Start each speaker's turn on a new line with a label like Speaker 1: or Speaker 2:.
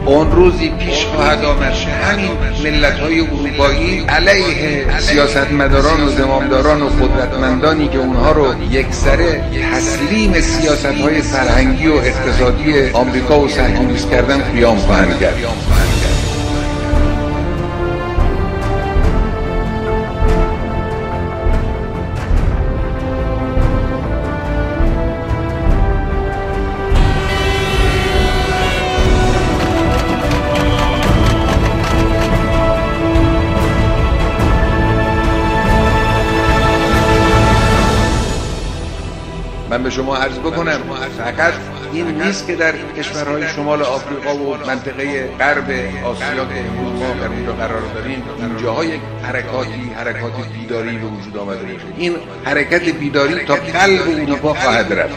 Speaker 1: اون روزی پیش خواهد آمد که همین ملت‌های اروپایی علیه سیاستمداران و زمامداران و قدرتمندانی که اونها رو یکسره تسلیم سیاست‌های فرهنگی و اقتصادی آمریکا و صهیونیسم کردن قیام خواهند کرد. من به شما عرض بکنم فقط این نیست که در کشورهای شمال آفریقا و منطقه غرب آسیا که امروز ما در اینجا قرار داریم اینجاها یک حرکات بیداری به وجود آمده باشه. این حرکت بیداری تا قلب اروپا خواهد رفت.